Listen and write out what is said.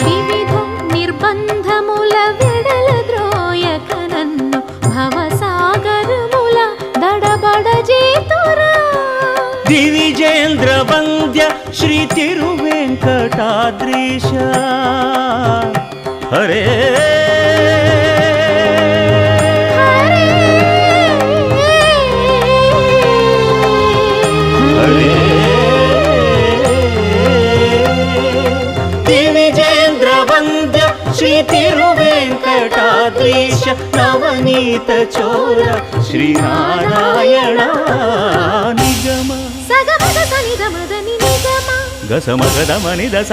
వివిధ నిర్బంధముల వెడల ద్రోయక నన్ను భవసాగరముల దడబడ జేతురా దివిజేంద్ర వంద్య శ్రీ తిరువెంకటాద్రీశ హరే శ్రీ తిరువెంకటాద్రీశ నవనీత చోర శ్రీనారాయణ నిగమ సగమగ సనిధ మదని నిగమ గసమగదమని దస